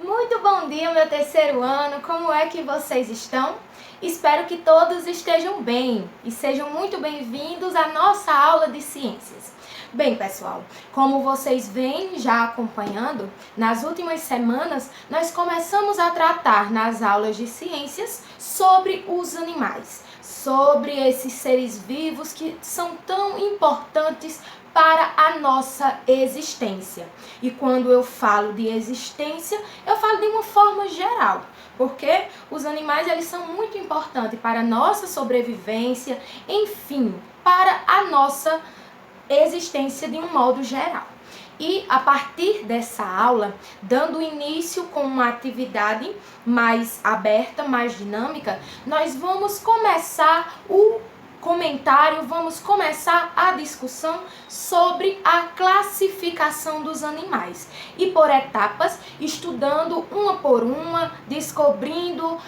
Muito bom dia, meu terceiro ano, como é que vocês estão? Espero que todos estejam bem e sejam muito bem-vindos à nossa aula de ciências. Bem, pessoal, como vocês vêm já acompanhando, nas últimas semanas nós começamos a tratar nas aulas de ciências sobre os animais, sobre esses seres vivos que são tão importantes para a nossa existência. E quando eu falo de existência, eu falo de uma forma geral, porque os animais eles são muito importantes para a nossa sobrevivência, enfim, para a nossa existência de um modo geral. E a partir dessa aula, dando início com uma atividade mais aberta, mais dinâmica, nós vamos começar vamos começar a discussão sobre a classificação dos animais. E por etapas, estudando uma por uma, descobrindo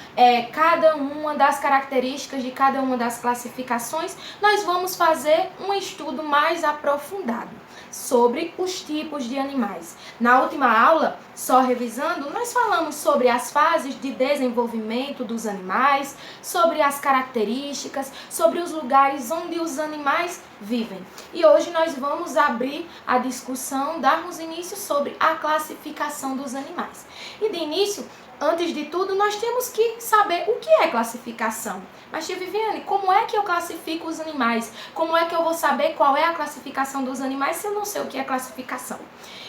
cada uma das características de cada uma das classificações, nós vamos fazer um estudo mais aprofundado sobre os tipos de animais. Na última aula, só revisando, nós falamos sobre as fases de desenvolvimento dos animais, sobre as características, sobre os lugares onde os animais vivem. E hoje nós vamos abrir a discussão, darmos início sobre a classificação dos animais. E de início, antes de tudo, nós temos que saber o que é classificação. Mas, tia Viviane, como é que eu classifico os animais? Como é que eu vou saber qual é a classificação dos animais se eu não sei o que é classificação?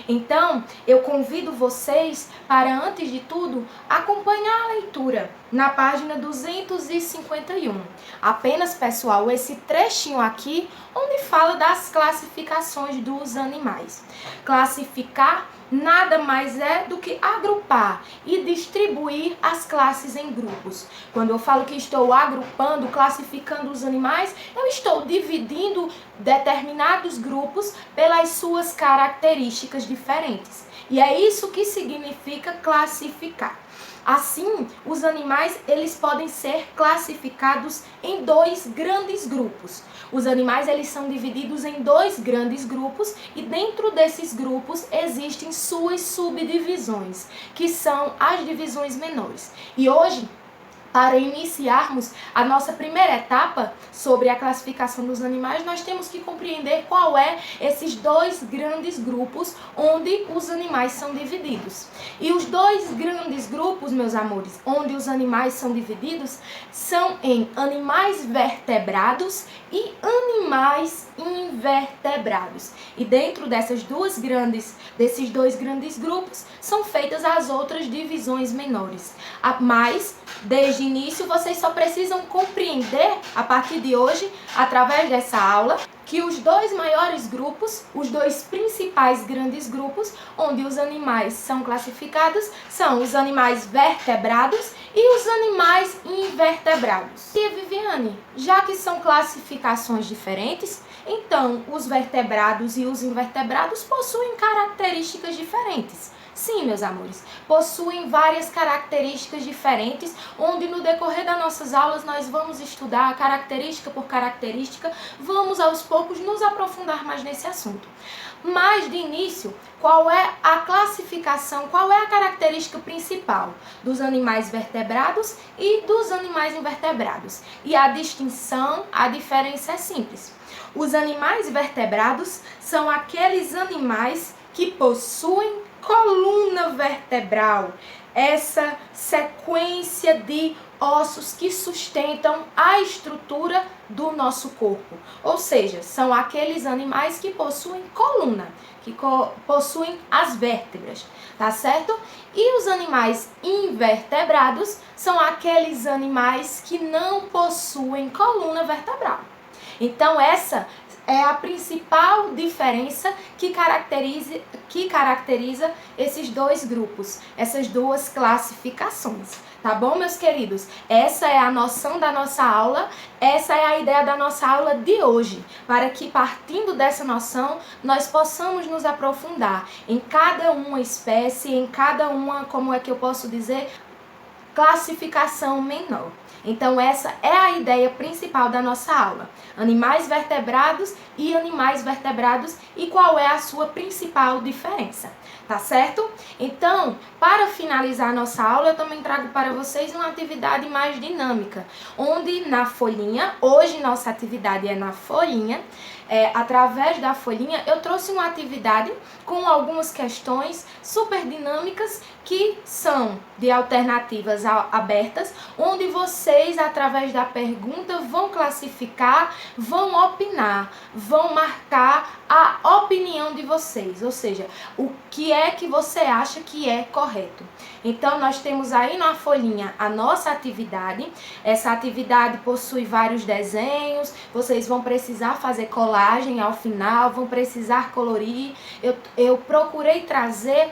Então, eu convido vocês para, antes de tudo, acompanhar a leitura na página 251. Apenas, pessoal, esse trechinho aqui, onde fala das classificações dos animais. Classificar nada mais é do que agrupar e distribuir as classes em grupos. Quando eu falo que estou agrupando, classificando os animais, eu estou dividindo determinados grupos pelas suas características diferentes. E é isso que significa classificar. Assim, os animais eles podem ser classificados em dois grandes grupos. Os animais eles são divididos em dois grandes grupos e dentro desses grupos existem suas subdivisões, que são as divisões menores. E hoje, para iniciarmos a nossa primeira etapa sobre a classificação dos animais, nós temos que compreender qual é esses dois grandes grupos onde os animais são divididos. E os dois grandes grupos, meus amores, onde os animais são divididos, são em animais vertebrados e animais invertebrados. E dentro desses dois grandes grupos, são feitas as outras divisões menores. Mas, desde o início, vocês só precisam compreender, a partir de hoje, através dessa aula, que os dois maiores grupos, os dois principais grandes grupos, onde os animais são classificados, são os animais vertebrados e os animais invertebrados. E Viviane, já que são classificações diferentes, então os vertebrados e os invertebrados possuem características diferentes. Sim, meus amores, possuem várias características diferentes, onde no decorrer das nossas aulas nós vamos estudar característica por característica, vamos aos poucos nos aprofundar mais nesse assunto. Mas de início, qual é a classificação, qual é a característica principal dos animais vertebrados e dos animais invertebrados? E a distinção, a diferença é simples. Os animais vertebrados são aqueles animais que possuem coluna vertebral, essa sequência de ossos que sustentam a estrutura do nosso corpo. Ou seja, são aqueles animais que possuem coluna, que possuem as vértebras, tá certo? E os animais invertebrados são aqueles animais que não possuem coluna vertebral. Então, essa é a principal diferença que caracteriza esses dois grupos, essas duas classificações. Tá bom, meus queridos? Essa é a noção da nossa aula, essa é a ideia da nossa aula de hoje, para que, partindo dessa noção, nós possamos nos aprofundar em cada uma espécie, em cada uma, como é que eu posso dizer, classificação menor. Então essa é a ideia principal da nossa aula. Animais vertebrados e animais vertebrados e qual é a sua principal diferença, tá certo? Então, para finalizar a nossa aula, eu também trago para vocês uma atividade mais dinâmica, onde na folhinha, hoje nossa atividade é na folhinha, através da folhinha eu trouxe uma atividade com algumas questões super dinâmicas que são de alternativas abertas, onde vocês, através da pergunta, vão classificar, vão opinar, vão marcar a opinião de vocês, ou seja, o que é que você acha que é correto. Então, nós temos aí na folhinha a nossa atividade. Essa atividade possui vários desenhos, vocês vão precisar fazer colagem ao final, vão precisar colorir. Eu procurei trazer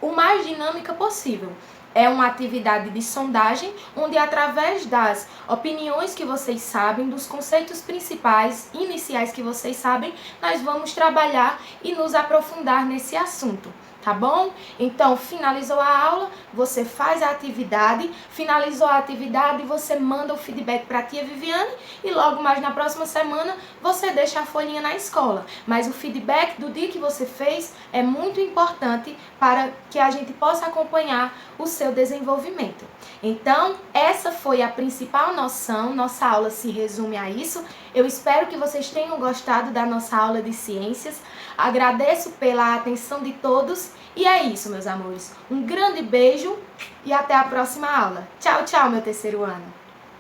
o mais dinâmica possível. É uma atividade de sondagem, onde através das opiniões que vocês sabem, dos conceitos principais, iniciais que vocês sabem, nós vamos trabalhar e nos aprofundar nesse assunto. Tá bom? Então, finalizou a aula, você faz a atividade, finalizou a atividade, você manda o feedback para a tia Viviane e logo mais na próxima semana você deixa a folhinha na escola. Mas o feedback do dia que você fez é muito importante para que a gente possa acompanhar o seu desenvolvimento. Então, essa foi a principal noção, nossa aula se resume a isso. Eu espero que vocês tenham gostado da nossa aula de ciências. Agradeço pela atenção de todos e é isso, meus amores. Um grande beijo e até a próxima aula. Tchau, tchau, meu terceiro ano.